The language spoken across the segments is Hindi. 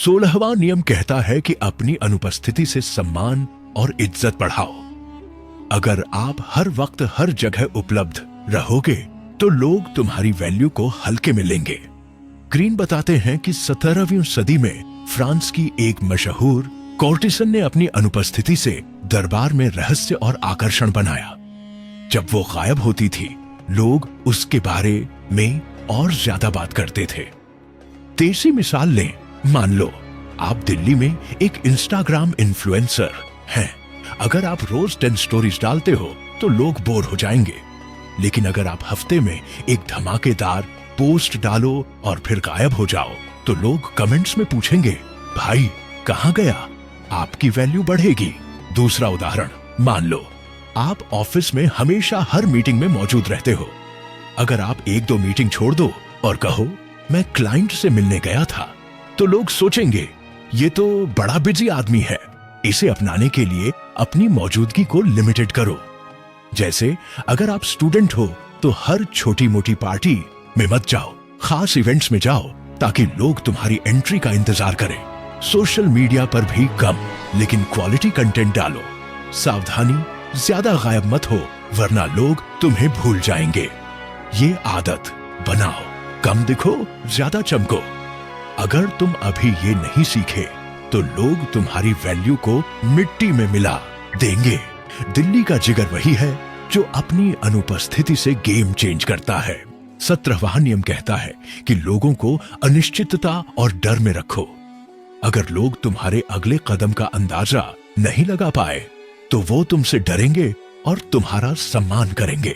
16वां नियम कहता है कि अपनी अनुपस्थिति से सम्मान और इज्जत बढ़ाओ। अगर आप हर वक्त हर जगह उपलब्ध रहोगे तो लोग तुम्हारी वैल्यू को हल्के में लेंगे। ग्रीन बताते हैं कि 17वीं सदी में फ्रांस की एक मशहूर कोर्टिसन ने अपनी अनुपस्थिति से दरबार में रहस्य और आकर्षण बनाया। जब वो गायब होती थी, लोग उसके बारे में और ज्यादा बात करते थे। देसी मिसाल लें, मान लो आप दिल्ली में एक इंस्टाग्राम इन्फ्लुएंसर हैं। अगर आप रोज 10 स्टोरीज डालते हो तो लोग बोर हो जाएंगे, लेकिन अगर आप हफ्ते में एक धमाकेदार पोस्ट डालो और फिर गायब हो जाओ तो लोग कमेंट्स में पूछेंगे, भाई कहां गया? आपकी वैल्यू बढ़ेगी। दूसरा उदाहरण, मान लो आप ऑफिस में हमेशा हर मीटिंग में मौजूद रहते हो। अगर आप 1-2 मीटिंग छोड़ दो और कहो मैं क्लाइंट से मिलने गया था, तो लोग सोचेंगे ये तो बड़ा बिजी आदमी है। इसे अपनाने के लिए अपनी मौजूदगी को लिमिटेड करो। जैसे अगर आप स्टूडेंट हो तो हर छोटी मोटी पार्टी में मत जाओ, खास इवेंट्स में जाओ ताकि लोग तुम्हारी एंट्री का इंतजार करें। सोशल मीडिया पर भी कम लेकिन क्वालिटी कंटेंट डालो। सावधानी, ज्यादा गायब मत हो वरना लोग तुम्हें भूल जाएंगे। ये आदत बनाओ, कम दिखो, ज्यादा चमको। अगर तुम अभी ये नहीं सीखे तो लोग तुम्हारी वैल्यू को मिट्टी में मिला देंगे। दिल्ली का जिगर वही है जो अपनी अनुपस्थिति से गेम चेंज करता है। 17वां नियम कहता है कि लोगों को अनिश्चितता और डर में रखो। अगर लोग तुम्हारे अगले कदम का अंदाजा नहीं लगा पाए तो वो तुमसे डरेंगे और तुम्हारा सम्मान करेंगे।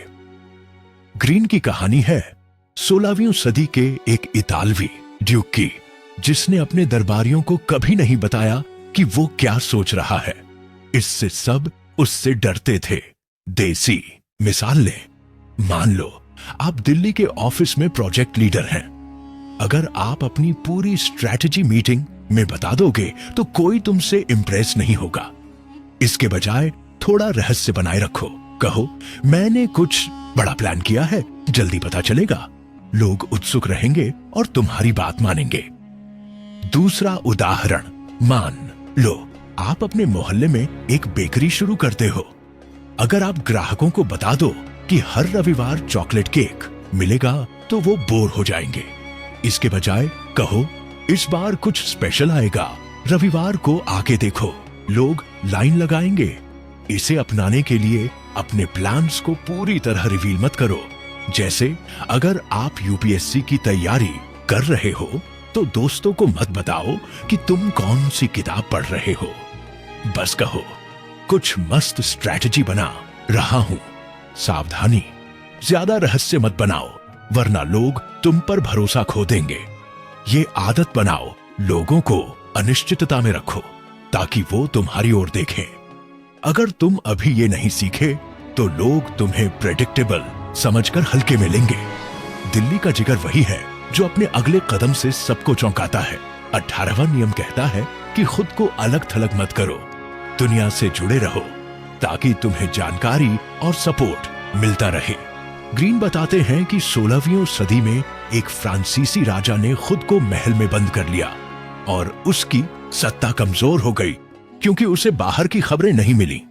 ग्रीन की कहानी है 16वीं सदी के एक इतालवी ड्यूक की, जिसने अपने दरबारियों को कभी नहीं बताया कि वो क्या सोच रहा है। इससे सब उससे डरते थे। देसी मिसाल लें, मान लो आप दिल्ली के ऑफिस में प्रोजेक्ट लीडर हैं। अगर आप अपनी पूरी स्ट्रैटेजी मीटिंग में बता दोगे तो कोई तुमसे इंप्रेस नहीं होगा। इसके बजाय थोड़ा रहस्य बनाए रखो। कहो मैंने कुछ बड़ा प्लान किया है, जल्दी पता चलेगा। लोग उत्सुक रहेंगे और तुम्हारी बात मानेंगे। दूसरा उदाहरण, मान लो आप अपने मोहल्ले में एक बेकरी शुरू करते हो। अगर आप ग्राहकों को बता दो कि हर रविवार चॉकलेट केक मिलेगा तो वो बोर हो जाएंगे। इसके बजाय कहो इस बार कुछ स्पेशल आएगा, रविवार को आके देखो। लोग लाइन लगाएंगे। इसे अपनाने के लिए अपने प्लान्स को पूरी तरह रिवील मत करो। जैसे अगर आप यूपीएससी की तैयारी कर रहे हो तो दोस्तों को मत बताओ कि तुम कौन सी किताब पढ़ रहे हो। बस कहो कुछ मस्त स्ट्रैटेजी बना रहा हूं। सावधानी, ज्यादा रहस्य मत बनाओ वरना लोग तुम पर भरोसा खो देंगे। ये आदत बनाओ, लोगों को अनिश्चितता में रखो ताकि वो तुम्हारी ओर देखें। अगर तुम अभी ये नहीं सीखे तो लोग तुम्हें प्रेडिक्टेबल समझकर हल्के में लेंगे। दिल्ली का जिगर वही है जो अपने अगले कदम से सबको चौंकाता है। 18वां नियम कहता है कि खुद को अलग थलग मत करो, दुनिया से जुड़े रहो ताकि तुम्हें जानकारी और सपोर्ट मिलता रहे। ग्रीन बताते हैं कि 16वीं सदी में एक फ्रांसीसी राजा ने खुद को महल में बंद कर लिया और उसकी सत्ता कमजोर हो गई क्योंकि उसे बाहर की खबरें नहीं मिली।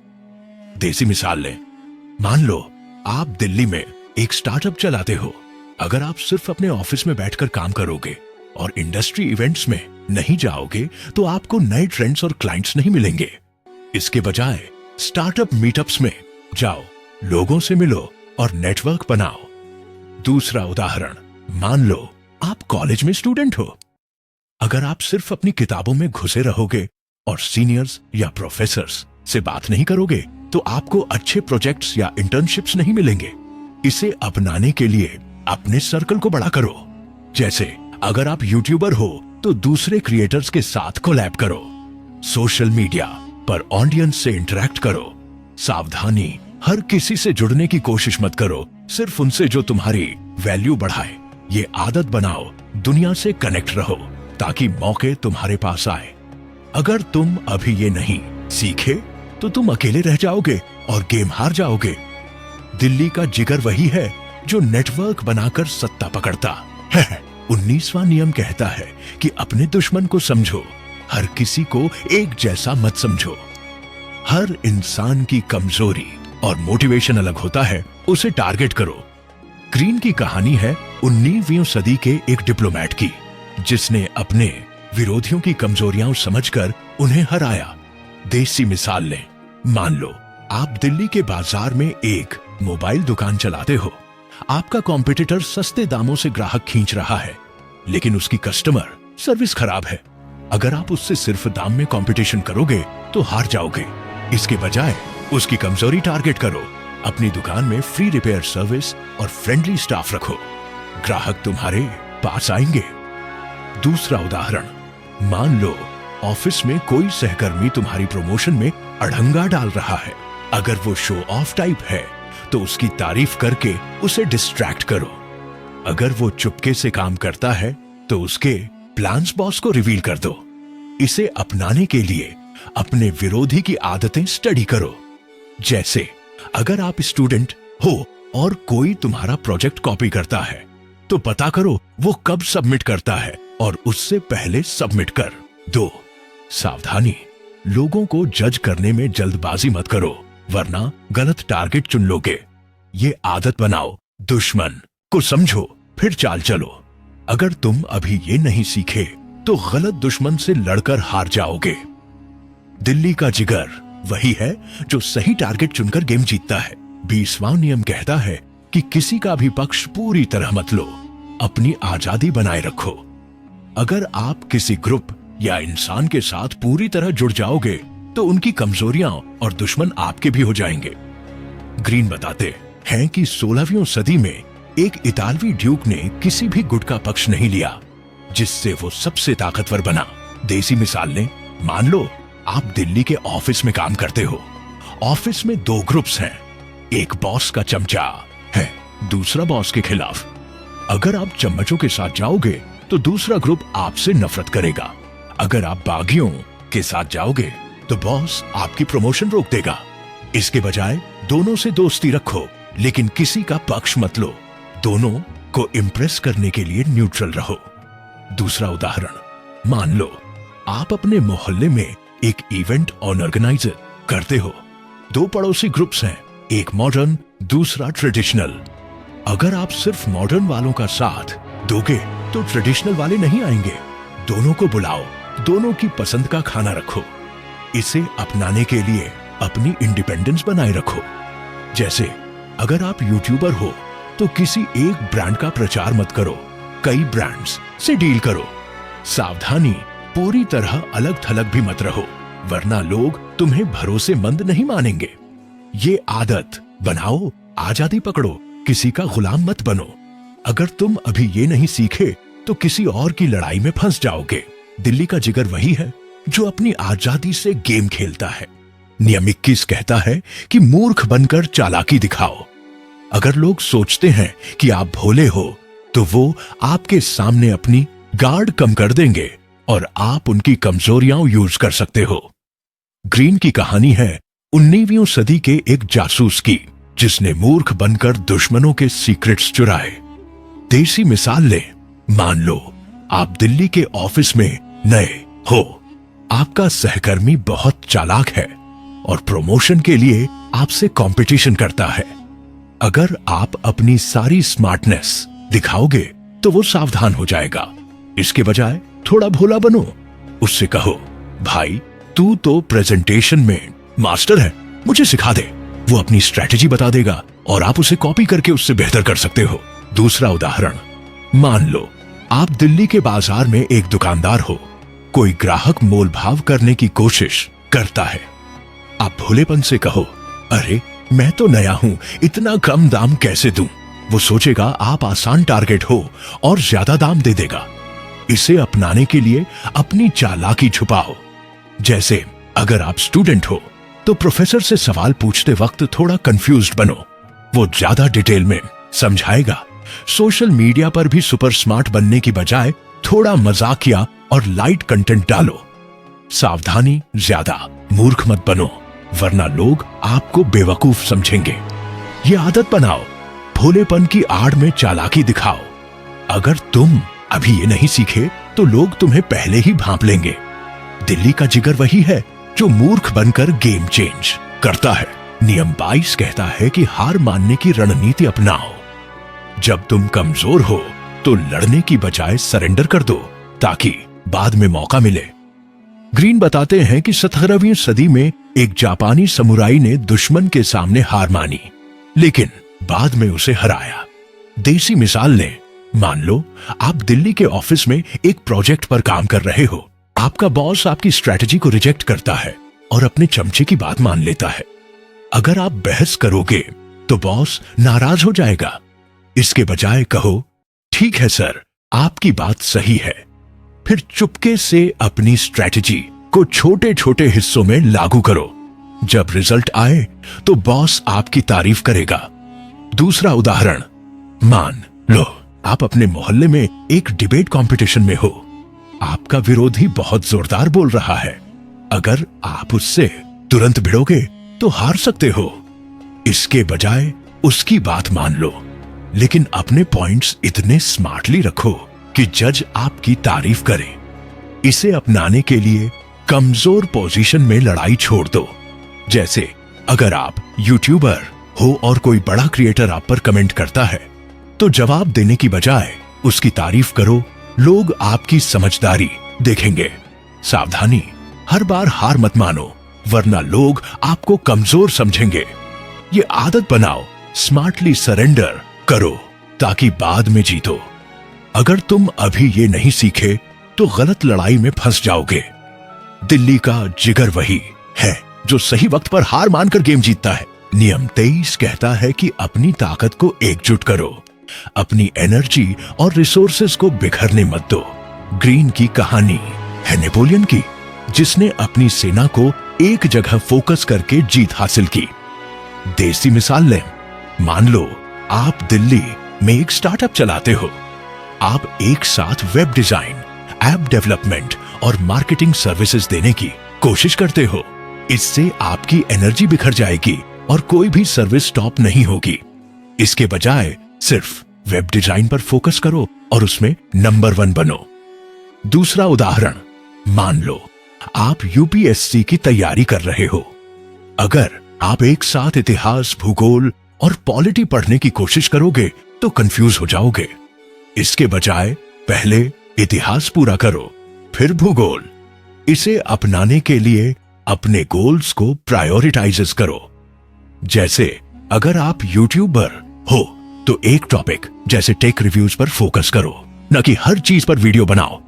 देसी मिसाल लें, मान लो आप दिल्ली में एक स्टार्टअप चलाते हो। अगर आप सिर्फ अपने ऑफिस में बैठकर काम करोगे और इंडस्ट्री इवेंट्स में नहीं जाओगे तो आपको नए ट्रेंड्स और क्लाइंट्स नहीं मिलेंगे। इसके बजाय स्टार्टअप मीटअप्स में जाओ, लोगों से मिलो और नेटवर्क बनाओ। दूसरा उदाहरण, मान लो आप कॉलेज में स्टूडेंट हो। अगर आप सिर्फ अपनी किताबों में घुसे रहोगे और सीनियर्स या प्रोफेसर्स से बात नहीं करोगे तो आपको अच्छे प्रोजेक्ट्स या इंटर्नशिप्स नहीं मिलेंगे। इसे अपनाने के लिए अपने सर्कल को बड़ा करो। जैसे अगर आप यूट्यूबर हो तो दूसरे क्रिएटर्स के साथ कोलैब करो। सोशल मीडिया पर ऑडियंस से इंटरेक्ट करो। सावधानी, हर किसी से जुड़ने की कोशिश मत करो, सिर्फ उनसे जो तुम्हारी वैल्यू बढ़ाए। ये आदत बनाओ, दुनिया से कनेक्ट रहो ताकि मौके तुम्हारे पास आए। अगर तुम अभी ये नहीं सीखे तो तुम अकेले रह जाओगे और गेम हार जाओगे। दिल्ली का जिगर वही है जो नेटवर्क बनाकर सत्ता पकड़ता है। 19वां नियम कहता है कि अपने दुश्मन को समझो हर किसी को एक जैसा मत समझो। हर इंसान की कमजोरी और मोटिवेशन अलग होता है, उसे टारगेट करो। ग्रीन की कहानी है 19वीं सदी के एक डिप्लोमेट की, जिसने अपने विरोधियों की कमजोरियां समझकर उन्हें हराया। देसी मिसाल लें। मान लो आप दिल्ली के बाजार में एक मोबाइल दुकान चलाते हो। आपका कॉम्पिटिटर सस्ते दामों से ग्राहक खींच रहा है, लेकिन उसकी कस्टमर सर्विस खराब है। अगर आप उससे सिर्फ दाम में कंपटीशन करोगे तो हार जाओगे। इसके बजाय उसकी कमजोरी टारगेट करो। अपनी दुकान में फ्री रिपेयर सर्विस और फ्रेंडली स्टाफ रखो, ग्राहक तुम्हारे पास आएंगे। दूसरा उदाहरण, मान लो ऑफिस में कोई सहकर्मी तुम्हारी प्रमोशन में अड़ंगा डाल रहा है। अगर वो शो ऑफ टाइप है तो उसकी तारीफ करके उसे डिस्ट्रैक्ट करो। अगर वो चुपके से काम करता है तो उसके प्लान्स बॉस को रिवील कर दो। इसे अपनाने के लिए अपने विरोधी की आदतें स्टडी करो। जैसे अगर आप स्टूडेंट हो और कोई तुम्हारा प्रोजेक्ट कॉपी करता है तो पता करो वो कब सबमिट करता है और उससे पहले सबमिट कर दो। सावधानी, लोगों को जज करने में जल्दबाजी मत करो, वरना गलत टारगेट चुन लोगे। ये आदत बनाओ, दुश्मन को समझो फिर चाल चलो। अगर तुम अभी ये नहीं सीखे तो गलत दुश्मन से लड़कर हार जाओगे। दिल्ली का जिगर वही है जो सही टारगेट चुनकर गेम जीतता है। 20वां नियम कहता है कि किसी का भी पक्ष पूरी तरह मत लो, अपनी आजादी बनाए रखो। अगर आप किसी ग्रुप या इंसान के साथ पूरी तरह जुड़ जाओगे तो उनकी कमजोरियां और दुश्मन आपके भी हो जाएंगे। ग्रीन बताते हैं कि 16वीं सदी में एक इतालवी ड्यूक ने किसी भी गुट का पक्ष नहीं लिया, जिससे वो सबसे ताकतवर बना। देसी मिसाल लें। मान लो आप दिल्ली के ऑफिस में काम करते हो। ऑफिस में 2 ग्रुप्स हैं, एक बॉस का चमचा है, दूसरा बॉस के खिलाफ। अगर आप चम्मचों के साथ जाओगे तो दूसरा ग्रुप आपसे नफरत करेगा। अगर आप बागियों के साथ जाओगे तो बॉस आपकी प्रमोशन रोक देगा। इसके बजाय दोनों से दोस्ती रखो, लेकिन किसी का पक्ष मत लो। दोनों को इम्प्रेस करने के लिए न्यूट्रल रहो। दूसरा उदाहरण, मान लो आप अपने मोहल्ले में एक इवेंट ऑर्गेनाइजर करते हो। 2 पड़ोसी ग्रुप्स हैं, एक मॉडर्न दूसरा ट्रेडिशनल। अगर आप सिर्फ मॉडर्न वालों का साथ दोगे तो ट्रेडिशनल वाले नहीं आएंगे। दोनों को बुलाओ, दोनों की पसंद का खाना रखो। इसे अपनाने के लिए अपनी इंडिपेंडेंस बनाए रखो। जैसे अगर आप यूट्यूबर हो तो किसी एक ब्रांड का प्रचार मत करो, कई ब्रांड्स से डील करो। सावधानी, पूरी तरह अलग थलग भी मत रहो, वरना लोग तुम्हें भरोसेमंद नहीं मानेंगे। ये आदत बनाओ, आजादी पकड़ो, किसी का गुलाम मत बनो। अगर तुम अभी ये नहीं सीखे तो किसी और की लड़ाई में फंस जाओगे। दिल्ली का जिगर वही है जो अपनी आजादी से गेम खेलता है। नियम 21 कहता है कि मूर्ख बनकर चालाकी दिखाओ। अगर लोग सोचते हैं कि आप भोले हो तो वो आपके सामने अपनी गार्ड कम कर देंगे और आप उनकी कमजोरियां यूज कर सकते हो। ग्रीन की कहानी है 19वीं सदी के एक जासूस की, जिसने मूर्ख बनकर दुश्मनों के सीक्रेट्स चुराए। देसी मिसाल ले। मान लो आप दिल्ली के ऑफिस में नए हो। आपका सहकर्मी बहुत चालाक है और प्रमोशन के लिए आपसे कंपटीशन करता है। अगर आप अपनी सारी स्मार्टनेस दिखाओगे तो वो सावधान हो जाएगा। इसके बजाय थोड़ा भोला बनो। उससे कहो, भाई तू तो प्रेजेंटेशन में मास्टर है, मुझे सिखा दे। वो अपनी स्ट्रेटेजी बता देगा और आप उसे कॉपी करके उससे बेहतर कर सकते हो। दूसरा उदाहरण, मान लो आप दिल्ली के बाजार में एक दुकानदार हो। कोई ग्राहक मोल भाव करने की कोशिश करता है। आप भोलेपन से कहो, अरे मैं तो नया हूं, इतना कम दाम कैसे दूं? वो सोचेगा आप आसान टारगेट हो और ज्यादा दाम दे देगा। इसे अपनाने के लिए अपनी चालाकी छुपाओ। जैसे अगर आप स्टूडेंट हो तो प्रोफेसर से सवाल पूछते वक्त थोड़ा कंफ्यूज्ड बनो, वो ज्यादा डिटेल में समझाएगा। सोशल मीडिया पर भी सुपर स्मार्ट बनने की बजाय थोड़ा मजाकिया और लाइट कंटेंट डालो। सावधानी, ज्यादा मूर्ख मत बनो, वरना लोग आपको बेवकूफ समझेंगे। ये आदत बनाओ, भोलेपन की आड़ में चालाकी दिखाओ। अगर तुम अभी ये नहीं सीखे तो लोग तुम्हें पहले ही भांप लेंगे। दिल्ली का जिगर वही है जो मूर्ख बनकर गेम चेंज करता है। नियम 22 कहता है कि हार मानने की रणनीति अपनाओ। जब तुम कमजोर हो तो लड़ने की बजाय सरेंडर कर दो ताकि बाद में मौका मिले। ग्रीन बताते हैं कि 17वीं सदी में एक जापानी समुराई ने दुश्मन के सामने हार मानी, लेकिन बाद में उसे हराया। देसी मिसाल लें, मान लो आप दिल्ली के ऑफिस में एक प्रोजेक्ट पर काम कर रहे हो। आपका बॉस आपकी स्ट्रैटेजी को रिजेक्ट करता है और अपने चमचे की बात मान लेता है। अगर आप बहस करोगे तो बॉस नाराज हो जाएगा। इसके बजाय कहो, ठीक है सर, आपकी बात सही है। फिर चुपके से अपनी स्ट्रैटेजी को छोटे छोटे हिस्सों में लागू करो। जब रिजल्ट आए तो बॉस आपकी तारीफ करेगा। दूसरा उदाहरण, मान लो आप अपने मोहल्ले में एक डिबेट कंपटीशन में हो। आपका विरोधी बहुत जोरदार बोल रहा है। अगर आप उससे तुरंत भिड़ोगे तो हार सकते हो। इसके बजाय उसकी बात मान लो, लेकिन अपने पॉइंट्स इतने स्मार्टली रखो कि जज आपकी तारीफ करे। इसे अपनाने के लिए कमजोर पोजीशन में लड़ाई छोड़ दो। जैसे अगर आप यूट्यूबर हो और कोई बड़ा क्रिएटर आप पर कमेंट करता है तो जवाब देने की बजाय उसकी तारीफ करो। लोग आपकी समझदारी देखेंगे। सावधानी, हर बार हार मत मानो, वरना लोग आपको कमजोर समझेंगे। ये आदत बनाओ, स्मार्टली सरेंडर करो ताकि बाद में जीतो। अगर तुम अभी ये नहीं सीखे तो गलत लड़ाई में फंस जाओगे। दिल्ली का जिगर वही है जो सही वक्त पर हार मानकर गेम जीतता है। नियम 23 कहता है कि अपनी ताकत को एकजुट करो। अपनी एनर्जी और रिसोर्सेज को बिखरने मत दो। ग्रीन की कहानी है नेपोलियन की, जिसने अपनी सेना को एक जगह फोकस करके जीत हासिल की। देसी मिसाल लें, मान लो आप दिल्ली में एक स्टार्टअप चलाते हो। आप एक साथ वेब डिजाइन, ऐप डेवलपमेंट और मार्केटिंग सर्विसेज देने की कोशिश करते हो। इससे आपकी एनर्जी बिखर जाएगी और कोई भी सर्विस स्टॉप नहीं होगी। इसके बजाय सिर्फ वेब डिजाइन पर फोकस करो और उसमें नंबर 1 बनो। दूसरा उदाहरण, मान लो आप यूपीएससी की तैयारी कर रहे हो। अगर आप एक साथ इतिहास, भूगोल और पॉलिटी पढ़ने की कोशिश करोगे तो कंफ्यूज हो जाओगे। इसके बजाय पहले इतिहास पूरा करो, फिर भूगोल। इसे अपनाने के लिए अपने गोल्स को प्रायोरिटाइज करो। जैसे अगर आप यूट्यूबर हो तो एक टॉपिक जैसे टेक रिव्यूज पर फोकस करो, न कि हर चीज पर वीडियो बनाओ।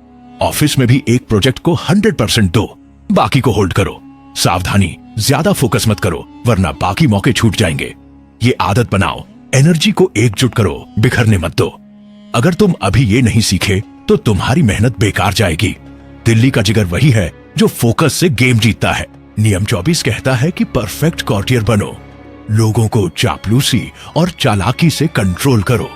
ऑफिस में भी एक प्रोजेक्ट को 100% दो, बाकी को होल्ड करो। सावधानी, ज्यादा फोकस मत करो वरना बाकी मौके छूट जाएंगे। ये आदत बनाओ, एनर्जी को एकजुट करो, बिखरने मत दो। अगर तुम अभी ये नहीं सीखे तो तुम्हारी मेहनत बेकार जाएगी। दिल्ली का जिगर वही है जो फोकस से गेम जीतता है। नियम 24 कहता है कि परफेक्ट कॉर्टियर बनो। लोगों को चापलूसी और चालाकी से कंट्रोल करो।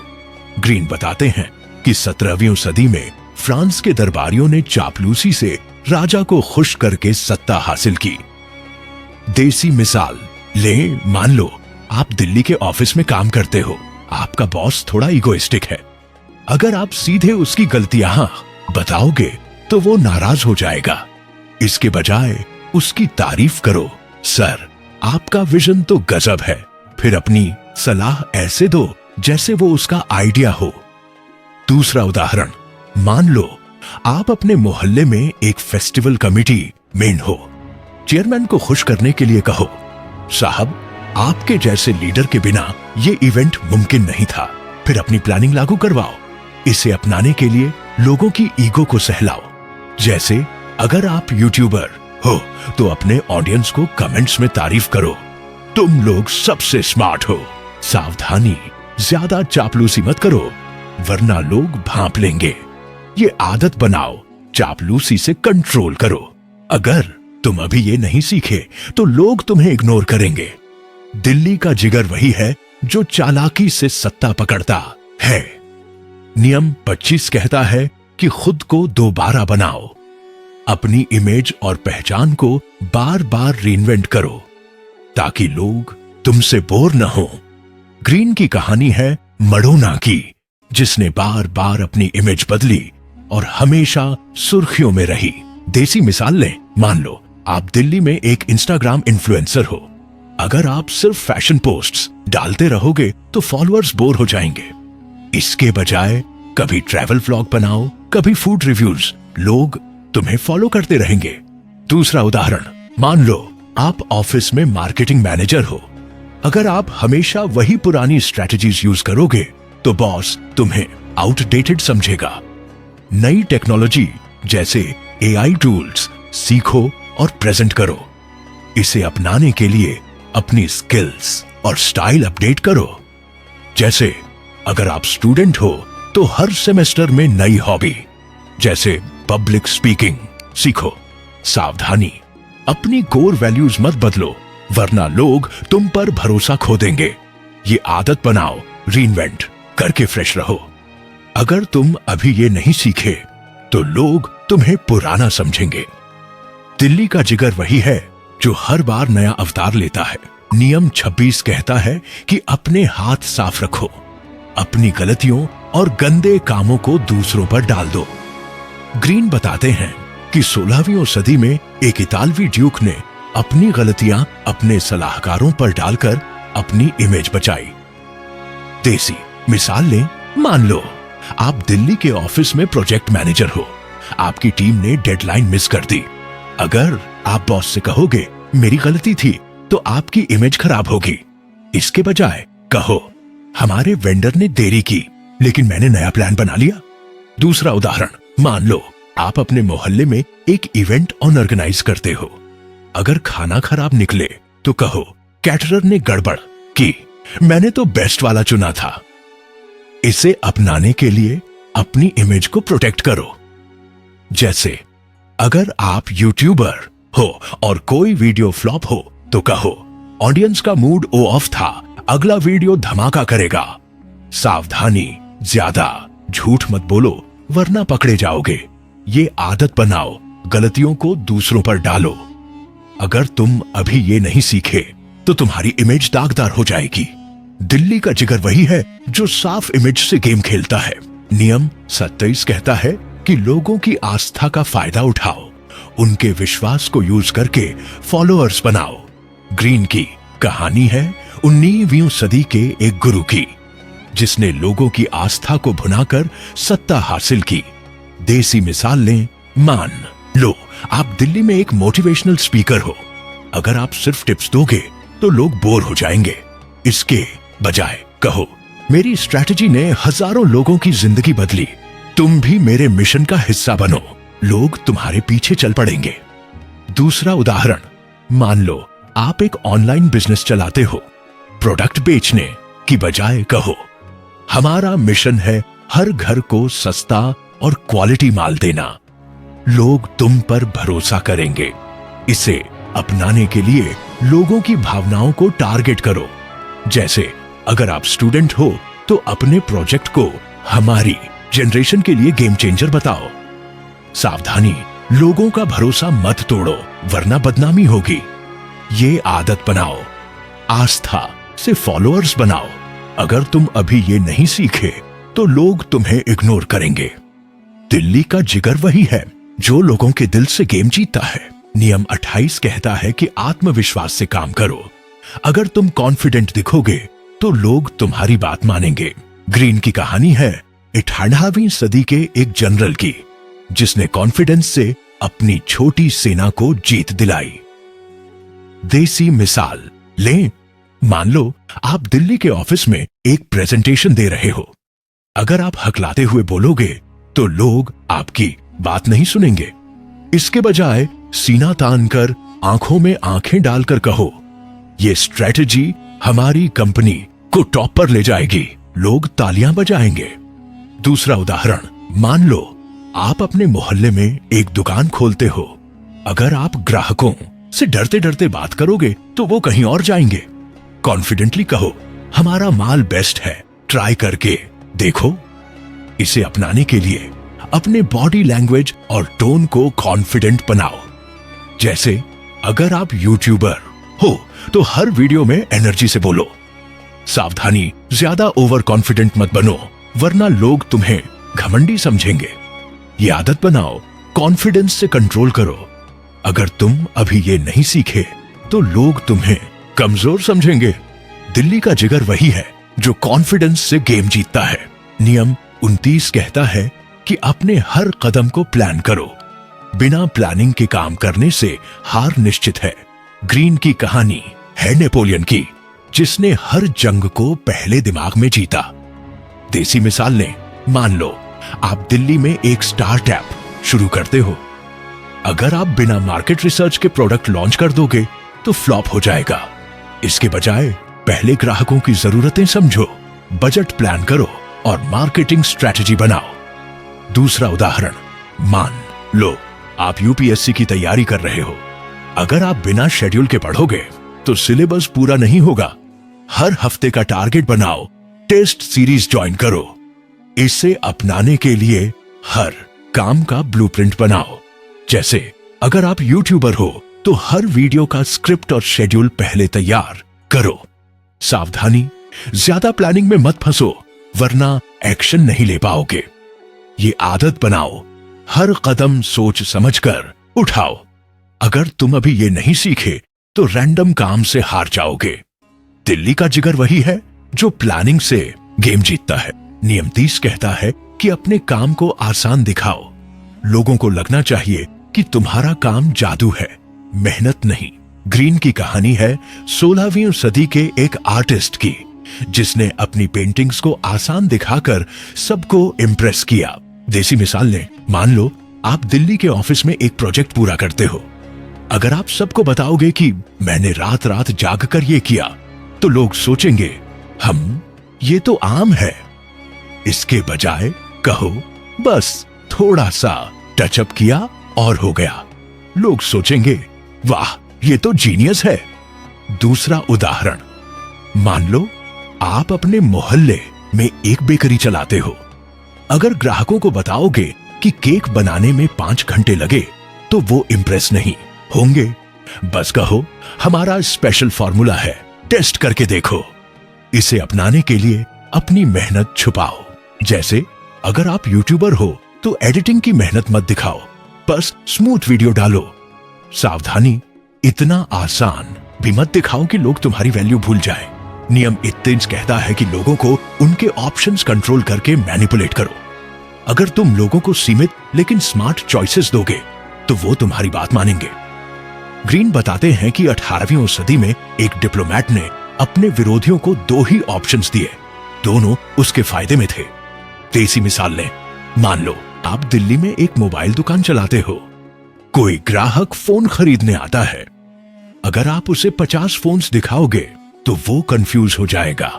ग्रीन बताते हैं कि 17वीं सदी में फ्रांस के दरबारियों ने चापलूसी से राजा को खुश करके सत्ता हासिल की। देसी मिसाल ले, मान लो आप दिल्ली के ऑफिस में काम करते हो। आपका बॉस थोड़ा इगोइस्टिक है। अगर आप सीधे उसकी गलतियां बताओगे तो वो नाराज हो जाएगा। इसके बजाय उसकी तारीफ करो, सर आपका विजन तो गजब है। फिर अपनी सलाह ऐसे दो जैसे वो उसका आइडिया हो। दूसरा उदाहरण, मान लो आप अपने मोहल्ले में एक फेस्टिवल कमेटी मेन हो। चेयरमैन को खुश करने के लिए कहो, साहब आपके जैसे लीडर के बिना ये इवेंट मुमकिन नहीं था। फिर अपनी प्लानिंग लागू करवाओ। इसे अपनाने के लिए लोगों की ईगो को सहलाओ। जैसे अगर आप यूट्यूबर हो तो अपने ऑडियंस को कमेंट्स में तारीफ करो, तुम लोग सबसे स्मार्ट हो। सावधानी, ज्यादा चापलूसी मत करो वरना लोग भांप लेंगे। ये आदत बनाओ, चापलूसी से कंट्रोल करो। अगर तुम अभी ये नहीं सीखे तो लोग तुम्हें इग्नोर करेंगे। दिल्ली का जिगर वही है जो चालाकी से सत्ता पकड़ता है। नियम 25 कहता है कि खुद को दोबारा बनाओ। अपनी इमेज और पहचान को बार बार रीइन्वेंट करो ताकि लोग तुमसे बोर न हो। ग्रीन की कहानी है मडोना की, जिसने बार बार अपनी इमेज बदली और हमेशा सुर्खियों में रही। देसी मिसाल लें, मान लो आप दिल्ली में एक इंस्टाग्राम इन्फ्लुएंसर हो। अगर आप सिर्फ फैशन पोस्ट्स डालते रहोगे तो फॉलोअर्स बोर हो जाएंगे। इसके बजाय कभी ट्रैवल व्लॉग बनाओ, कभी फूड रिव्यूज, लोग तुम्हें फॉलो करते रहेंगे। दूसरा उदाहरण, मान लो आप ऑफिस में मार्केटिंग मैनेजर हो। अगर आप हमेशा वही पुरानी स्ट्रैटेजीज यूज करोगे तो बॉस तुम्हें आउटडेटेड समझेगा। नई टेक्नोलॉजी जैसे एआई टूल्स सीखो और प्रेजेंट करो। इसे अपनाने के लिए अपनी स्किल्स और स्टाइल अपडेट करो। जैसे अगर आप स्टूडेंट हो तो हर सेमेस्टर में नई हॉबी जैसे पब्लिक स्पीकिंग सीखो। सावधानी, अपनी कोर वैल्यूज मत बदलो वरना लोग तुम पर भरोसा खो देंगे। ये आदत बनाओ, रीइन्वेंट करके फ्रेश रहो। अगर तुम अभी ये नहीं सीखे तो लोग तुम्हें पुराना समझेंगे। दिल्ली का जिगर वही है जो हर बार नया अवतार लेता है। नियम 26 कहता है कि अपने हाथ साफ रखो, अपनी गलतियों और गंदे कामों को दूसरों पर डाल दो। ग्रीन बताते हैं कि 16वीं सदी में एक इतालवी ड्यूक ने अपनी गलतियां अपने सलाहकारों पर डालकर अपनी इमेज बचाई। देसी मिसाल लें, मान लो आप दिल्ली के ऑफिस में प्रोजेक्ट मैनेजर हो। आपकी टीम ने डेडलाइन मिस कर दी। अगर आप बॉस से कहोगे मेरी गलती थी तो आपकी इमेज खराब होगी। इसके बजाय कहो हमारे वेंडर ने देरी की लेकिन मैंने नया प्लान बना लिया। दूसरा उदाहरण, मान लो आप अपने मोहल्ले में एक इवेंट ऑर्गेनाइज करते हो। अगर खाना खराब निकले तो कहो कैटरर ने गड़बड़ की, मैंने तो बेस्ट वाला चुना था। इसे अपनाने के लिए अपनी इमेज को प्रोटेक्ट करो। जैसे अगर आप यूट्यूबर हो और कोई वीडियो फ्लॉप हो तो कहो ऑडियंस का मूड ऑफ था, अगला वीडियो धमाका करेगा। सावधानी, ज्यादा झूठ मत बोलो वरना पकड़े जाओगे। ये आदत बनाओ, गलतियों को दूसरों पर डालो। अगर तुम अभी ये नहीं सीखे तो तुम्हारी इमेज दागदार हो जाएगी। दिल्ली का जिगर वही है जो साफ इमेज से गेम खेलता है। नियम 27 कहता है कि लोगों की आस्था का फायदा उठाओ, उनके विश्वास को यूज करके फॉलोअर्स बनाओ। ग्रीन की कहानी है 19वीं सदी के एक गुरु की जिसने लोगों की आस्था को भुनाकर सत्ता हासिल की। देसी मिसाल लें, मान लो आप दिल्ली में एक मोटिवेशनल स्पीकर हो। अगर आप सिर्फ टिप्स दोगे तो लोग बोर हो जाएंगे। इसके बजाय कहो मेरी स्ट्रैटेजी ने हजारों लोगों की जिंदगी बदली, तुम भी मेरे मिशन का हिस्सा बनो। लोग तुम्हारे पीछे चल पड़ेंगे। दूसरा उदाहरण, मान लो आप एक ऑनलाइन बिजनेस चलाते हो। प्रोडक्ट बेचने की बजाय कहो हमारा मिशन है हर घर को सस्ता और क्वालिटी माल देना। लोग तुम पर भरोसा करेंगे। इसे अपनाने के लिए लोगों की भावनाओं को टारगेट करो। जैसे अगर आप स्टूडेंट हो तो अपने प्रोजेक्ट को हमारी जनरेशन के लिए गेम चेंजर बताओ। सावधानी, लोगों का भरोसा मत तोड़ो वरना बदनामी होगी। ये आदत बनाओ, आस्था से फॉलोअर्स बनाओ। अगर तुम अभी ये नहीं सीखे तो लोग तुम्हें इग्नोर करेंगे। दिल्ली का जिगर वही है जो लोगों के दिल से गेम जीतता है। नियम 28 कहता है कि आत्मविश्वास से काम करो। अगर तुम कॉन्फिडेंट दिखोगे तो लोग तुम्हारी बात मानेंगे। ग्रीन की कहानी है 18वीं सदी के एक जनरल की जिसने कॉन्फिडेंस से अपनी छोटी सेना को जीत दिलाई। देसी मिसाल लें, मान लो आप दिल्ली के ऑफिस में एक प्रेजेंटेशन दे रहे हो। अगर आप हकलाते हुए बोलोगे तो लोग आपकी बात नहीं सुनेंगे। इसके बजाय सीना तानकर आंखों में आंखें डालकर कहो ये स्ट्रैटेजी हमारी कंपनी को टॉप पर ले जाएगी। लोग तालियां बजाएंगे। दूसरा उदाहरण, मान लो आप अपने मोहल्ले में एक दुकान खोलते हो। अगर आप ग्राहकों से डरते डरते बात करोगे तो वो कहीं और जाएंगे। कॉन्फिडेंटली कहो हमारा माल बेस्ट है, ट्राई करके देखो। इसे अपनाने के लिए अपने बॉडी लैंग्वेज और टोन को कॉन्फिडेंट बनाओ। जैसे अगर आप यूट्यूबर हो तो हर वीडियो में एनर्जी से बोलो। सावधानी, ज्यादा ओवर कॉन्फिडेंट मत बनो वरना लोग तुम्हें घमंडी समझेंगे। ये आदत बनाओ, कॉन्फिडेंस से कंट्रोल करो। अगर तुम अभी ये नहीं सीखे तो लोग तुम्हें कमजोर समझेंगे। दिल्ली का जिगर वही है जो कॉन्फिडेंस से गेम जीतता है। नियम 29 कहता है कि अपने हर कदम को प्लान करो। बिना प्लानिंग के काम करने से हार निश्चित है। ग्रीन की कहानी है नेपोलियन की, जिसने हर जंग को पहले दिमाग में जीता। देसी मिसाल लें, मान लो आप दिल्ली में एक स्टार्टअप शुरू करते हो। अगर आप बिना मार्केट रिसर्च के प्रोडक्ट लॉन्च कर दोगे तो फ्लॉप हो जाएगा। इसके बजाय पहले ग्राहकों की जरूरतें समझो, बजट प्लान करो और मार्केटिंग स्ट्रेटजी बनाओ। दूसरा उदाहरण, मान लो आप यूपीएससी की तैयारी कर रहे हो। अगर आप बिना शेड्यूल के पढ़ोगे तो सिलेबस पूरा नहीं होगा। हर हफ्ते का टारगेट बनाओ, टेस्ट सीरीज ज्वाइन करो। इसे अपनाने के लिए हर काम का ब्लूप्रिंट बनाओ। जैसे अगर आप यूट्यूबर हो तो हर वीडियो का स्क्रिप्ट और शेड्यूल पहले तैयार करो। सावधानी, ज्यादा प्लानिंग में मत फंसो वरना एक्शन नहीं ले पाओगे। ये आदत बनाओ, हर कदम सोच समझकर उठाओ। अगर तुम अभी ये नहीं सीखे तो रैंडम काम से हार जाओगे। दिल्ली का जिगर वही है जो प्लानिंग से गेम जीतता है। नियम 30 कहता है कि अपने काम को आसान दिखाओ। लोगों को लगना चाहिए कि तुम्हारा काम जादू है, मेहनत नहीं। ग्रीन की कहानी है 16वीं सदी के एक आर्टिस्ट की, जिसने अपनी पेंटिंग्स को आसान दिखाकर सबको इंप्रेस किया। देसी मिसाल लें, मान लो आप दिल्ली के ऑफिस में एक प्रोजेक्ट पूरा करते हो। अगर आप सबको बताओगे कि मैंने रात रात जाग कर ये किया तो लोग सोचेंगे ये तो आम है। इसके बजाय कहो बस थोड़ा सा टचअप किया और हो गया। लोग सोचेंगे वाह ये तो जीनियस है। दूसरा उदाहरण, मान लो आप अपने मोहल्ले में एक बेकरी चलाते हो। अगर ग्राहकों को बताओगे कि केक बनाने में 5 घंटे लगे तो वो इंप्रेस नहीं होंगे। बस कहो हमारा स्पेशल फॉर्मूला है, टेस्ट करके देखो। इसे अपनाने के लिए अपनी मेहनत छुपाओ। जैसे अगर आप यूट्यूबर हो तो एडिटिंग की मेहनत मत दिखाओ, बस स्मूथ वीडियो डालो। सावधानी, इतना आसान भी मत दिखाओ कि लोग तुम्हारी वैल्यू भूल जाए। नियम 31 कहता है कि लोगों को उनके ऑप्शंस कंट्रोल करके मैनिपुलेट करो। अगर तुम लोगों को सीमित लेकिन स्मार्ट चॉइसेस दोगे तो वो तुम्हारी बात मानेंगे। ग्रीन बताते हैं कि 18वीं सदी में एक डिप्लोमैट ने अपने विरोधियों को 2 ही ऑप्शंस दिए, दोनों उसके फायदे में थे। देसी मिसाल लें, मान लो आप दिल्ली में एक मोबाइल दुकान चलाते हो। कोई ग्राहक फोन खरीदने आता है। अगर आप उसे 50 फोन्स दिखाओगे तो वो कंफ्यूज हो जाएगा।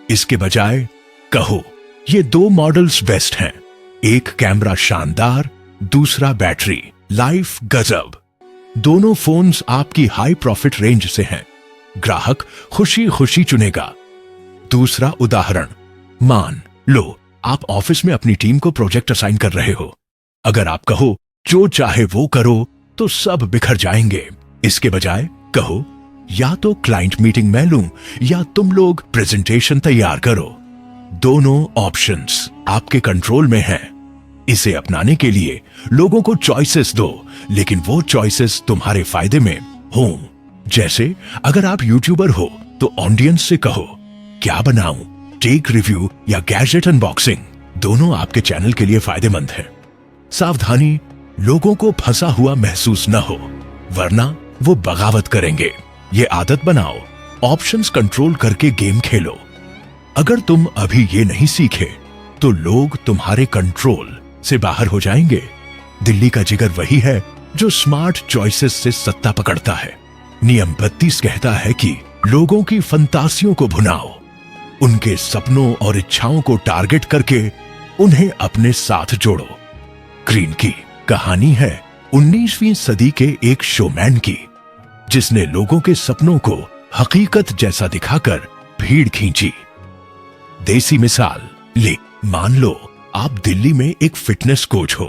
इसके बजाय कहो ये 2 मॉडल्स बेस्ट हैं, एक कैमरा शानदार, दूसरा बैटरी लाइफ गजब। दोनों फोन्स आपकी हाई प्रॉफिट रेंज से हैं। ग्राहक खुशी खुशी चुनेगा। दूसरा उदाहरण, मान लो आप ऑफिस में अपनी टीम को प्रोजेक्ट असाइन कर रहे हो। अगर आप कहो जो चाहे वो करो तो सब बिखर जाएंगे। इसके बजाय कहो या तो क्लाइंट मीटिंग मैं लूं या तुम लोग प्रेजेंटेशन तैयार करो। दोनों ऑप्शंस आपके कंट्रोल में हैं। इसे अपनाने के लिए लोगों को चॉइसेस दो, लेकिन वो चॉइसेस तुम्हारे फायदे में हों। जैसे अगर आप यूट्यूबर हो तो ऑडियंस से कहो क्या बनाऊं, टेक रिव्यू या गैजेट अनबॉक्सिंग, दोनों आपके चैनल के लिए फायदेमंद है। सावधानी, लोगों को फंसा हुआ महसूस न हो वरना वो बगावत करेंगे। ये आदत बनाओ, ऑप्शंस कंट्रोल करके गेम खेलो। अगर तुम अभी ये नहीं सीखे तो लोग तुम्हारे कंट्रोल से बाहर हो जाएंगे। दिल्ली का जिगर वही है जो स्मार्ट चॉइसेस से सत्ता पकड़ता है। नियम 32 कहता है कि लोगों की फंतासियों को भुनाओ, उनके सपनों और इच्छाओं को टारगेट करके उन्हें अपने साथ जोड़ो। ग्रीन की कहानी है 19वीं सदी के एक शोमैन की, जिसने लोगों के सपनों को हकीकत जैसा दिखाकर भीड़ खींची। देसी मिसाल ले, मान लो आप दिल्ली में एक फिटनेस कोच हो।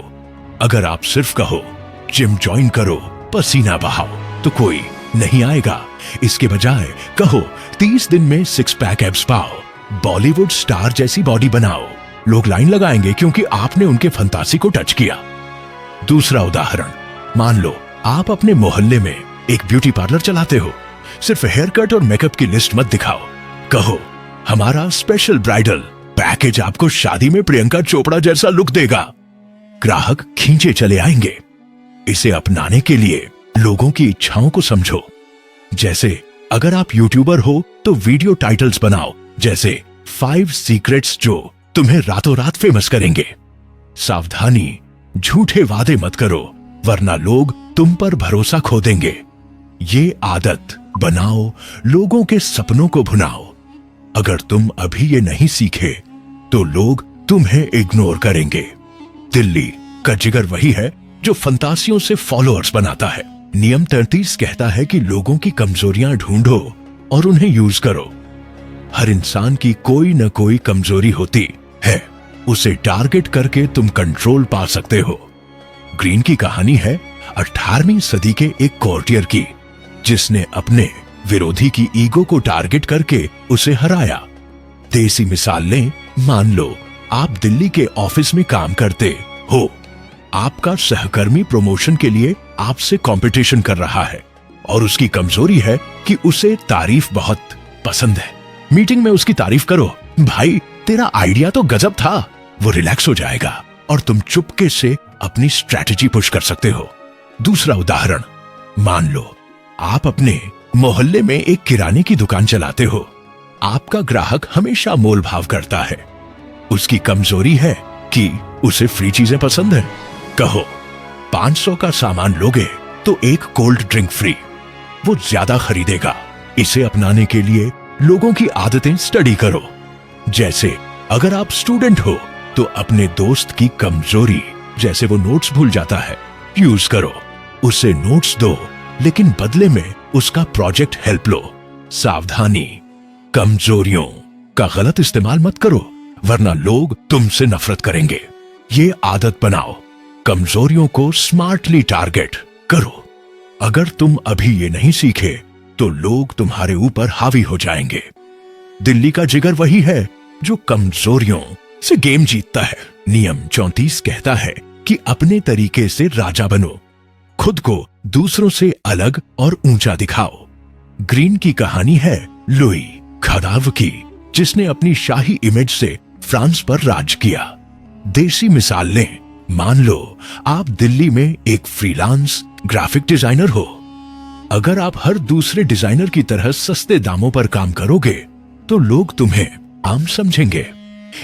अगर आप सिर्फ कहो जिम ज्वाइन करो, पसीना बहाओ, तो कोई नहीं आएगा। इसके बजाय कहो 30 दिन में 6 पैक एब्स पाओ, बॉलीवुड स्टार जैसी बॉडी बनाओ। लोग लाइन लगाएंगे क्योंकि आपने उनके फंतासी को टच किया। दूसरा उदाहरण, मान लो आप अपने मोहल्ले में एक ब्यूटी पार्लर चलाते हो, सिर्फ हेयर कट और मेकअप की लिस्ट मत दिखाओ। कहो हमारा स्पेशल ब्राइडल पैकेज आपको शादी में प्रियंका चोपड़ा जैसा लुक देगा। ग्राहक खींचे चले आएंगे। इसे अपनाने के लिए लोगों की इच्छाओं को समझो। जैसे अगर आप यूट्यूबर हो तो वीडियो टाइटल्स बनाओ, जैसे 5 सीक्रेट्स जो तुम्हें रातों रात फेमस करेंगे। सावधानी, झूठे वादे मत करो वरना लोग तुम पर भरोसा खो देंगे। ये आदत बनाओ, लोगों के सपनों को भुनाओ। अगर तुम अभी ये नहीं सीखे तो लोग तुम्हें इग्नोर करेंगे। दिल्ली का जिगर वही है जो फंतासियों से फॉलोअर्स बनाता है। नियम 33 कहता है कि लोगों की कमजोरियां ढूंढो और उन्हें यूज करो। हर इंसान की कोई न कोई कमजोरी होती है, उसे टारगेट करके तुम कंट्रोल पा सकते हो। ग्रीन की कहानी है 18वीं सदी के एक कोर्टियर की, जिसने अपने विरोधी की ईगो को टारगेट करके उसे हराया। देसी मिसाल लें, मान लो आप दिल्ली के ऑफिस में काम करते हो। आपका सहकर्मी प्रमोशन के लिए आपसे कंपटीशन कर रहा है और उसकी कमजोरी है कि उसे तारीफ बहुत पसंद है। मीटिंग में उसकी तारीफ करो, भाई तेरा आइडिया तो गजब था। वो रिलैक्स हो जाएगा और तुम चुपके से अपनी स्ट्रैटेजी पुश कर सकते हो। दूसरा उदाहरण, मान लो आप अपने मोहल्ले में एक किराने की दुकान चलाते हो। आपका ग्राहक हमेशा मोल भाव करता है। उसकी कमजोरी है कि उसे फ्री चीजें पसंद है। कहो 500 का सामान लोगे तो एक कोल्ड ड्रिंक फ्री। वो ज्यादा खरीदेगा। इसे अपनाने के लिए लोगों की आदतें स्टडी करो। जैसे अगर आप स्टूडेंट हो तो अपने दोस्त की कमजोरी, जैसे वो नोट्स भूल जाता है, यूज करो। उसे नोट्स दो लेकिन बदले में उसका प्रोजेक्ट हेल्प लो। सावधानी, कमजोरियों का गलत इस्तेमाल मत करो वरना लोग तुमसे नफरत करेंगे। ये आदत बनाओ, कमजोरियों को स्मार्टली टारगेट करो। अगर तुम अभी ये नहीं सीखे तो लोग तुम्हारे ऊपर हावी हो जाएंगे। दिल्ली का जिगर वही है जो कमजोरियों से गेम जीतता है। नियम 34 कहता है कि अपने तरीके से राजा बनो, खुद को दूसरों से अलग और ऊंचा दिखाओ। ग्रीन की कहानी है लुई खदाव की, जिसने अपनी शाही इमेज से फ्रांस पर राज किया। देसी मिसाल लें, मान लो आप दिल्ली में एक फ्रीलांस ग्राफिक डिजाइनर हो। अगर आप हर दूसरे डिजाइनर की तरह सस्ते दामों पर काम करोगे तो लोग तुम्हें आम समझेंगे।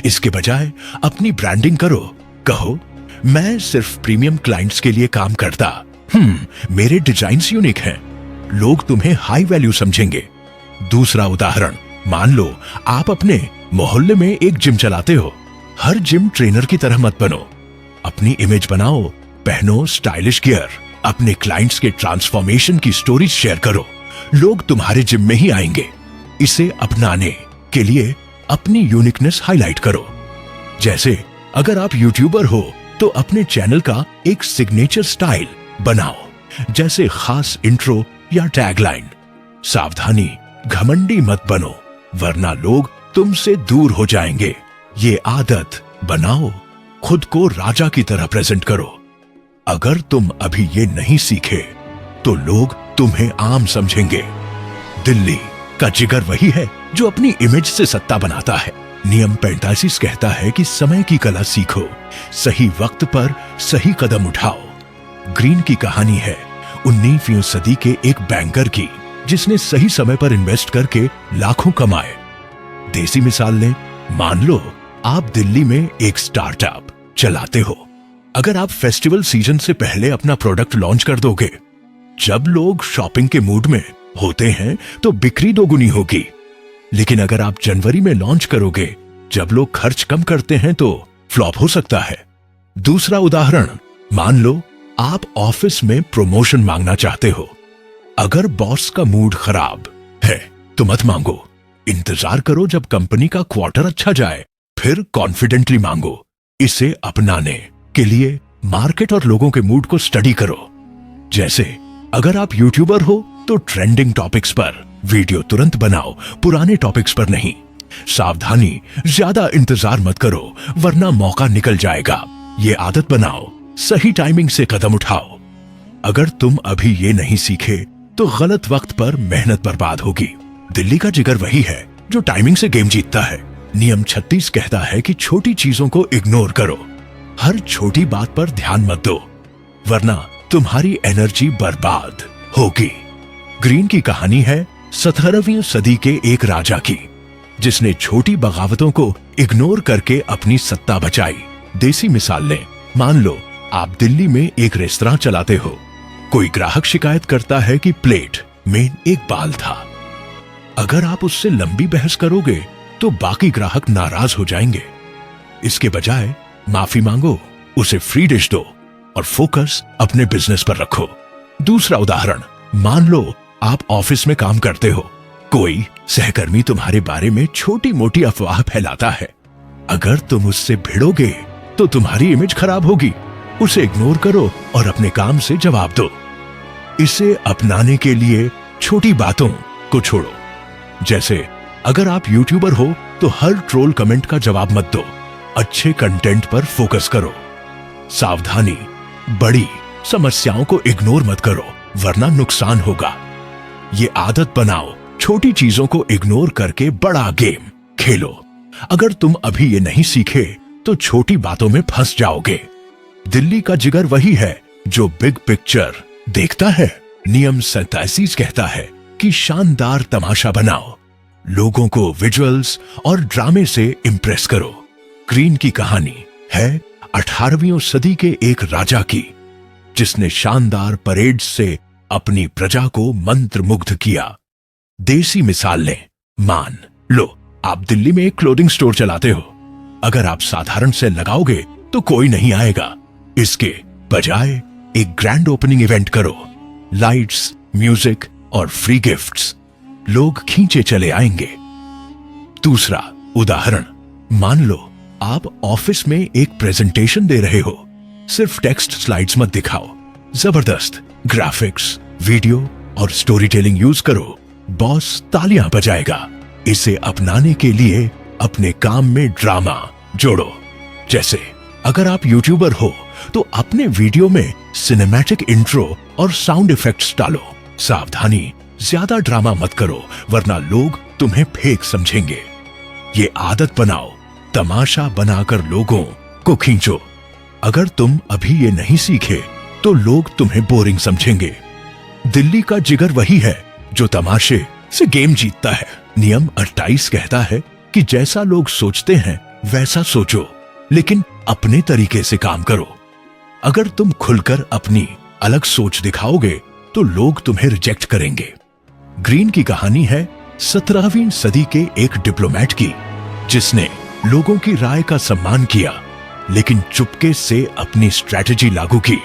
इसके बजाय अपनी ब्रांडिंग करो। कहो मैं सिर्फ प्रीमियम क्लाइंट्स के लिए काम करता, मेरे डिजाइन्स यूनिक हैं। लोग तुम्हें हाई वैल्यू समझेंगे। दूसरा उदाहरण, मान लो आप अपने मोहल्ले में एक जिम चलाते हो। हर जिम ट्रेनर की तरह मत बनो। अपनी इमेज बनाओ, पहनो स्टाइलिश गियर, अपने क्लाइंट्स के ट्रांसफॉर्मेशन की स्टोरीज शेयर करो। लोग तुम्हारे जिम में ही आएंगे। इसे अपनाने के लिए अपनी यूनिकनेस हाईलाइट करो। जैसे अगर आप यूट्यूबर हो तो अपने चैनल का एक सिग्नेचर स्टाइल बनाओ, जैसे खास इंट्रो या टैगलाइन। सावधानी, घमंडी मत बनो वरना लोग तुमसे दूर हो जाएंगे। ये आदत बनाओ, खुद को राजा की तरह प्रेजेंट करो। अगर तुम अभी ये नहीं सीखे तो लोग तुम्हें आम समझेंगे। दिल्ली का जिगर वही है जो अपनी इमेज से सत्ता बनाता है। नियम 45 कहता है कि समय की कला सीखो, सही वक्त पर सही कदम उठाओ। ग्रीन की कहानी है 19वीं सदी के एक बैंकर की, जिसने सही समय पर इन्वेस्ट करके लाखों कमाए। देसी मिसाल लें, मान लो आप दिल्ली में एक स्टार्टअप चलाते हो। अगर आप फेस्टिवल सीजन से पहले अपना प्रोडक्ट लॉन्च कर दोगे, जब लोग शॉपिंग के मूड में होते हैं तो बिक्री दोगुनी होगी। लेकिन अगर आप जनवरी में लॉन्च करोगे, जब लोग खर्च कम करते हैं, तो फ्लॉप हो सकता है। दूसरा उदाहरण, मान लो आप ऑफिस में प्रमोशन मांगना चाहते हो। अगर बॉस का मूड खराब है तो मत मांगो। इंतजार करो जब कंपनी का क्वार्टर अच्छा जाए, फिर कॉन्फिडेंटली मांगो। इसे अपनाने के लिए मार्केट और लोगों के मूड को स्टडी करो। जैसे अगर आप यूट्यूबर हो तो ट्रेंडिंग टॉपिक्स पर वीडियो तुरंत बनाओ, पुराने टॉपिक्स पर नहीं। सावधानी, ज्यादा इंतजार मत करो वरना मौका निकल जाएगा। ये आदत बनाओ, सही टाइमिंग से कदम उठाओ। अगर तुम अभी ये नहीं सीखे तो गलत वक्त पर मेहनत बर्बाद होगी। दिल्ली का जिगर वही है जो टाइमिंग से गेम जीतता है। नियम 36 कहता है कि छोटी चीजों को इग्नोर करो, हर छोटी बात पर ध्यान मत दो, वरना तुम्हारी एनर्जी बर्बाद होगी। ग्रीन की कहानी है 17वीं सदी के एक राजा की, जिसने छोटी बगावतों को इग्नोर करके अपनी सत्ता बचाई। देसी मिसाल लें, मान लो आप दिल्ली में एक रेस्तरां चलाते हो। कोई ग्राहक शिकायत करता है कि प्लेट में एक बाल था। अगर आप उससे लंबी बहस करोगे तो बाकी ग्राहक नाराज हो जाएंगे। इसके बजाय माफी मांगो, उसे फ्री डिश दो और फोकस अपने बिजनेस पर रखो। दूसरा उदाहरण, मान लो आप ऑफिस में काम करते हो। कोई सहकर्मी तुम्हारे बारे में छोटी मोटी अफवाह फैलाता है। अगर तुम उससे भिड़ोगे तो तुम्हारी इमेज खराब होगी। उसे इग्नोर करो और अपने काम से जवाब दो। इसे अपनाने के लिए छोटी बातों को छोड़ो। जैसे अगर आप यूट्यूबर हो तो हर ट्रोल कमेंट का जवाब मत दो, अच्छे कंटेंट पर फोकस करो। सावधानी, बड़ी समस्याओं को इग्नोर मत करो वरना नुकसान होगा। ये आदत बनाओ, छोटी चीजों को इग्नोर करके बड़ा गेम खेलो। अगर तुम अभी ये नहीं सीखे तो छोटी बातों में फंस जाओगे। दिल्ली का जिगर वही है जो बिग पिक्चर देखता है। नियम 87 कहता है कि शानदार तमाशा बनाओ, लोगों को विजुअल्स और ड्रामे से इंप्रेस करो। ग्रीन की कहानी है 18वीं सदी के एक राजा की, जिसने शानदार परेड से अपनी प्रजा को मंत्रमुग्ध किया। देसी मिसाल लें, मान लो आप दिल्ली में एक क्लोथिंग स्टोर चलाते हो। अगर आप साधारण सेल लगाओगे तो कोई नहीं आएगा। इसके बजाय एक ग्रैंड ओपनिंग इवेंट करो, लाइट्स, म्यूजिक और फ्री गिफ्ट्स, लोग खींचे चले आएंगे। दूसरा उदाहरण, मान लो आप ऑफिस में एक प्रेजेंटेशन दे रहे हो। सिर्फ टेक्स्ट स्लाइड्स मत दिखाओ, जबरदस्त ग्राफिक्स, वीडियो और स्टोरी टेलिंग यूज करो। बॉस तालियां बजाएगा। इसे अपनाने के लिए अपने काम में ड्रामा जोड़ो। जैसे अगर आप यूट्यूबर हो तो अपने वीडियो में सिनेमैटिक इंट्रो और साउंड इफेक्ट्स डालो। सावधानी, ज्यादा ड्रामा मत करो वरना लोग तुम्हें फेक समझेंगे। ये आदत बनाओ, तमाशा बनाकर लोगों को खींचो। अगर तुम अभी ये नहीं सीखे तो लोग तुम्हें बोरिंग समझेंगे। दिल्ली का जिगर वही है जो तमाशे से गेम जीतता है। नियम 28 कहता है कि जैसा लोग सोचते हैं वैसा सोचो, लेकिन अपने तरीके से काम करो। अगर तुम खुलकर अपनी अलग सोच दिखाओगे तो लोग तुम्हें रिजेक्ट करेंगे। ग्रीन की कहानी है 17वीं सदी के एक डिप्लोमेट की, जिसने लोगों की राय का सम्मान किया लेकिन चुपके से अपनी स्ट्रैटेजी लागू की।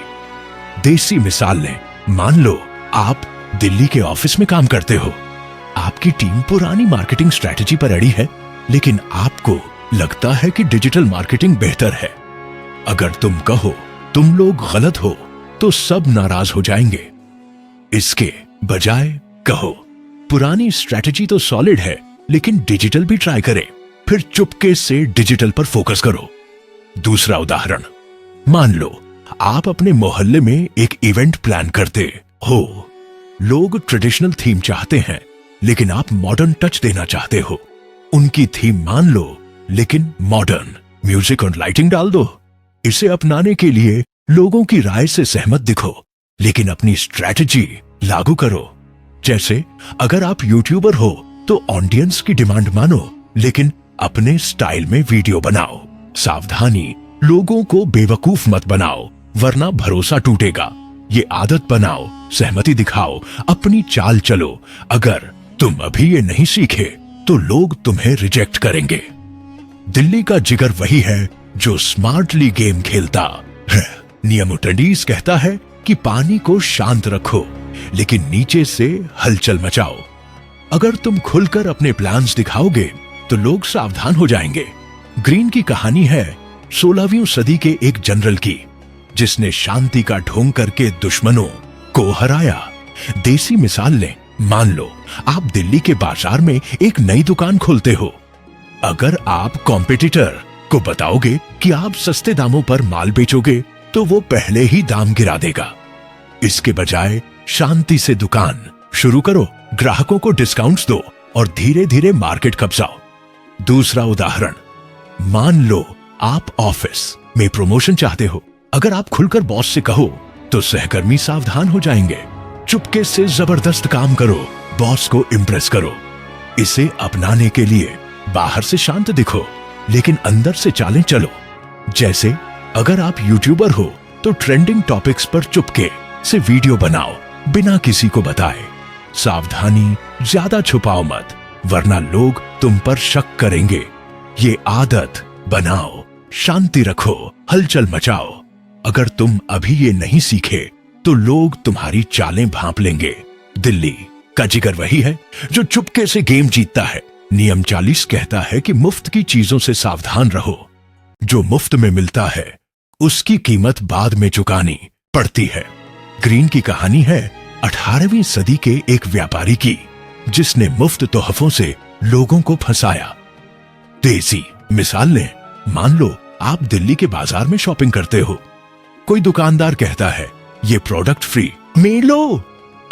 देसी मिसाल लें, मान लो आप दिल्ली के ऑफिस में काम करते हो। आपकी टीम पुरानी मार्केटिंग स्ट्रैटेजी पर अड़ी है, लेकिन आपको लगता है कि डिजिटल मार्केटिंग बेहतर है। अगर तुम कहो तुम लोग गलत हो तो सब नाराज हो जाएंगे। इसके बजाय कहो पुरानी स्ट्रैटेजी तो सॉलिड है, लेकिन डिजिटल भी ट्राई करें। फिर चुपके से डिजिटल पर फोकस करो। दूसरा उदाहरण, मान लो आप अपने मोहल्ले में एक इवेंट प्लान करते हो। लोग ट्रेडिशनल थीम चाहते हैं, लेकिन आप मॉडर्न टच देना चाहते हो। उनकी थीम मान लो, लेकिन मॉडर्न म्यूजिक और लाइटिंग डाल दो। इसे अपनाने के लिए लोगों की राय से सहमत दिखो, लेकिन अपनी स्ट्रैटेजी लागू करो। जैसे अगर आप यूट्यूबर हो तो ऑडियंस की डिमांड मानो, लेकिन अपने स्टाइल में वीडियो बनाओ। सावधानी, लोगों को बेवकूफ मत बनाओ वरना भरोसा टूटेगा। ये आदत बनाओ, सहमति दिखाओ, अपनी चाल चलो। अगर तुम अभी ये नहीं सीखे तो लोग तुम्हें रिजेक्ट करेंगे। दिल्ली का जिगर वही है जो स्मार्टली गेम खेलता है। नियम 29 कहता है कि पानी को शांत रखो, लेकिन नीचे से हलचल मचाओ। अगर तुम खुलकर अपने प्लान्स दिखाओगे तो लोग सावधान हो जाएंगे। ग्रीन की कहानी है 16वीं सदी के एक जनरल की, जिसने शांति का ढोंग करके दुश्मनों को हराया। देसी मिसाल लें, मान लो आप दिल्ली के बाजार में एक नई दुकान खोलते हो। अगर आप कॉम्पिटिटर को बताओगे कि आप सस्ते दामों पर माल बेचोगे तो वो पहले ही दाम गिरा देगा। इसके बजाय शांति से दुकान शुरू करो, ग्राहकों को डिस्काउंट्स दो और धीरे धीरे मार्केट कब्जाओ। दूसरा उदाहरण, मान लो आप ऑफिस में प्रमोशन चाहते हो। अगर आप खुलकर बॉस से कहो तो सहकर्मी सावधान हो जाएंगे। चुपके से जबरदस्त काम करो, बॉस को इम्प्रेस करो। इसे अपनाने के लिए बाहर से शांत दिखो लेकिन अंदर से चालें चलो। जैसे अगर आप यूट्यूबर हो तो ट्रेंडिंग टॉपिक्स पर चुपके से वीडियो बनाओ बिना किसी को बताए। सावधानी, ज्यादा छुपाओ मत वरना लोग तुम पर शक करेंगे। ये आदत बनाओ, शांति रखो, हलचल मचाओ। अगर तुम अभी ये नहीं सीखे तो लोग तुम्हारी चालें भांप लेंगे। दिल्ली का जिगर वही है जो चुपके से गेम जीतता है। नियम 40 कहता है कि मुफ्त की चीजों से सावधान रहो। जो मुफ्त में मिलता है उसकी कीमत बाद में चुकानी पड़ती है। ग्रीन की कहानी है 18वीं सदी के एक व्यापारी की जिसने मुफ्त तोहफों से लोगों को फंसाया। देसी मिसाल लें, मान लो आप दिल्ली के बाजार में शॉपिंग करते हो। कोई दुकानदार कहता है ये प्रोडक्ट फ्री में लो।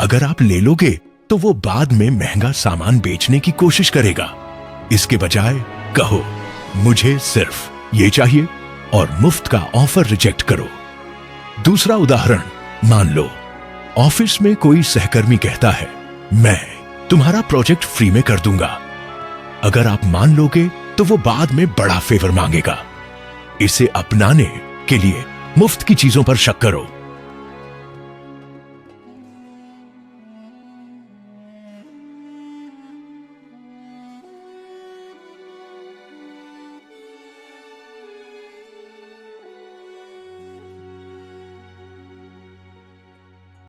अगर आप ले लोगे तो वो बाद में महंगा सामान बेचने की कोशिश करेगा। इसके बजाय कहो मुझे सिर्फ ये चाहिए और मुफ्त का ऑफर रिजेक्ट करो। दूसरा उदाहरण, मान लो ऑफिस में कोई सहकर्मी कहता है मैं तुम्हारा प्रोजेक्ट फ्री में कर दूंगा। अगर आप मान लोगे तो वो बाद में बड़ा फेवर मांगेगा। इसे अपनाने के लिए मुफ्त की चीजों पर शक करो।